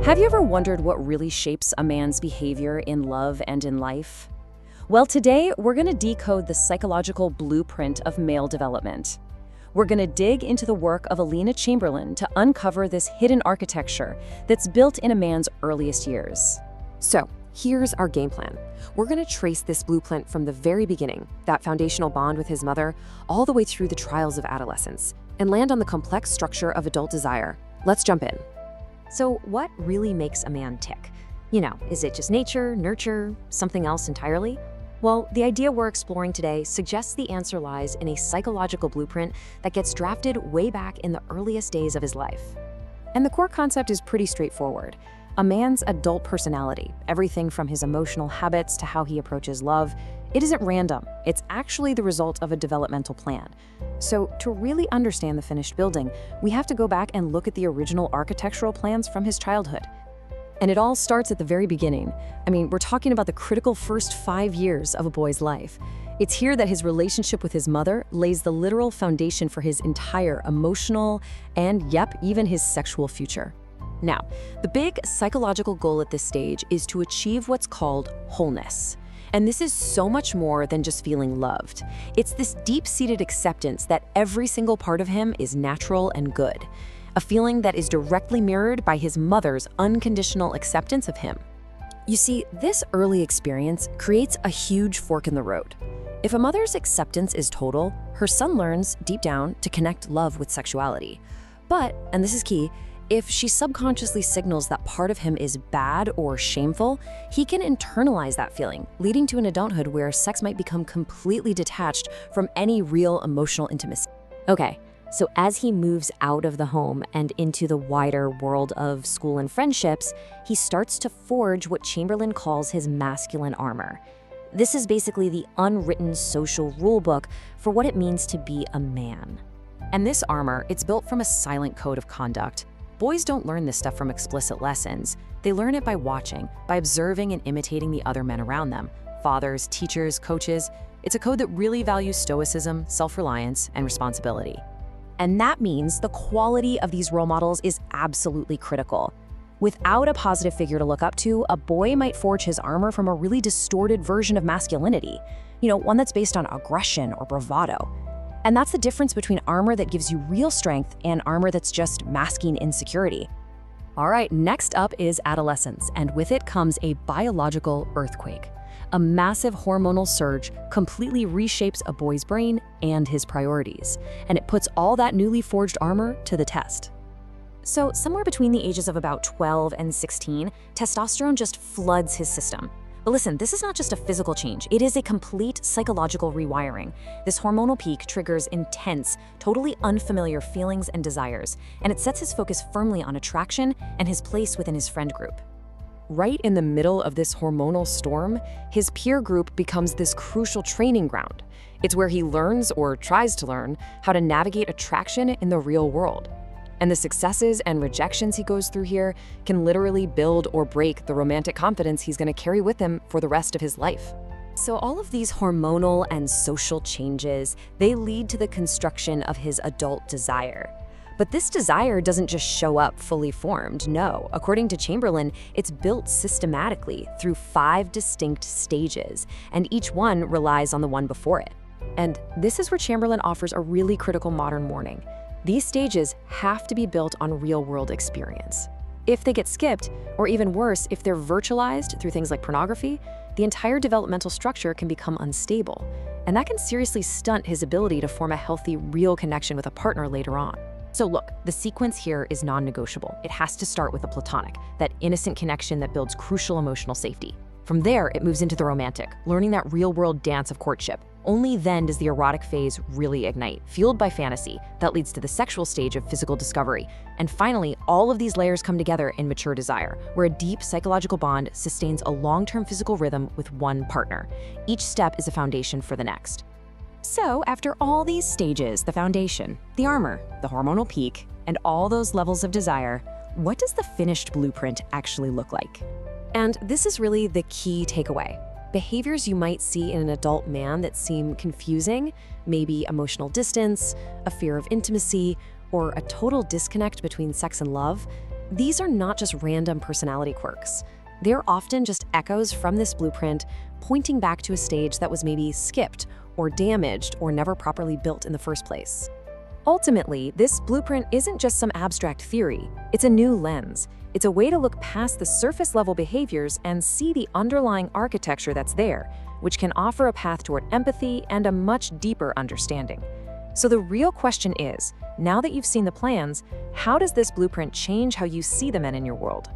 Have you ever wondered what really shapes a man's behavior in love and in life? Well, today we're going to decode the psychological blueprint of male development. We're going to dig into the work of Alina Chamberlain to uncover this hidden architecture that's built in a man's earliest years. So, here's our game plan. We're going to trace this blueprint from the very beginning, that foundational bond with his mother, all the way through the trials of adolescence, and land on the complex structure of adult desire. Let's jump in. So, what really makes a man tick? Is it just nature, nurture, something else entirely? Well, the idea we're exploring today suggests the answer lies in a psychological blueprint that gets drafted way back in the earliest days of his life. And the core concept is pretty straightforward. A man's adult personality, everything from his emotional habits to how he approaches love, it isn't random. It's actually the result of a developmental plan. So to really understand the finished building, we have to go back and look at the original architectural plans from his childhood. And it all starts at the very beginning. We're talking about the critical first 5 years of a boy's life. It's here that his relationship with his mother lays the literal foundation for his entire emotional and, even his sexual future. Now, the big psychological goal at this stage is to achieve what's called wholeness. And this is so much more than just feeling loved. It's this deep-seated acceptance that every single part of him is natural and good, a feeling that is directly mirrored by his mother's unconditional acceptance of him. You see, this early experience creates a huge fork in the road. If a mother's acceptance is total, her son learns, deep down, to connect love with sexuality. But, and this is key, if she subconsciously signals that part of him is bad or shameful, he can internalize that feeling, leading to an adulthood where sex might become completely detached from any real emotional intimacy. Okay, so as he moves out of the home and into the wider world of school and friendships, he starts to forge what Chamberlain calls his masculine armor. This is basically the unwritten social rulebook for what it means to be a man. And this armor, it's built from a silent code of conduct. Boys don't learn this stuff from explicit lessons. They learn it by watching, by observing and imitating the other men around them. Fathers, teachers, coaches. It's a code that really values stoicism, self-reliance, and responsibility. And that means the quality of these role models is absolutely critical. Without a positive figure to look up to, a boy might forge his armor from a really distorted version of masculinity. One that's based on aggression or bravado. And that's the difference between armor that gives you real strength and armor that's just masking insecurity. All right, next up is adolescence, and with it comes a biological earthquake. A massive hormonal surge completely reshapes a boy's brain and his priorities, and it puts all that newly forged armor to the test. So somewhere between the ages of about 12 and 16, testosterone just floods his system. But listen, this is not just a physical change, it is a complete psychological rewiring. This hormonal peak triggers intense, totally unfamiliar feelings and desires, and it sets his focus firmly on attraction and his place within his friend group. Right in the middle of this hormonal storm, his peer group becomes this crucial training ground. It's where he learns, or tries to learn, how to navigate attraction in the real world. And the successes and rejections he goes through here can literally build or break the romantic confidence he's going to carry with him for the rest of his life. So all of these hormonal and social changes, they lead to the construction of his adult desire. But this desire doesn't just show up fully formed, no. According to Chamberlain, it's built systematically through 5 distinct stages, and each one relies on the one before it. And this is where Chamberlain offers a really critical modern warning. These stages have to be built on real-world experience. If they get skipped, or even worse, if they're virtualized through things like pornography, the entire developmental structure can become unstable, and that can seriously stunt his ability to form a healthy, real connection with a partner later on. So look, the sequence here is non-negotiable. It has to start with a platonic, that innocent connection that builds crucial emotional safety. From there, it moves into the romantic, learning that real-world dance of courtship. Only then does the erotic phase really ignite, fueled by fantasy, that leads to the sexual stage of physical discovery. And finally, all of these layers come together in mature desire, where a deep psychological bond sustains a long-term physical rhythm with one partner. Each step is a foundation for the next. So, after all these stages, the foundation, the armor, the hormonal peak, and all those levels of desire, what does the finished blueprint actually look like? And this is really the key takeaway. Behaviors you might see in an adult man that seem confusing, maybe emotional distance, a fear of intimacy, or a total disconnect between sex and love, These are not just random personality quirks. They're often just echoes from this blueprint, pointing back to a stage that was maybe skipped or damaged or never properly built in the first place. Ultimately, this blueprint isn't just some abstract theory. It's a new lens. It's a way to look past the surface-level behaviors and see the underlying architecture that's there, which can offer a path toward empathy and a much deeper understanding. So the real question is, now that you've seen the plans, how does this blueprint change how you see the men in your world?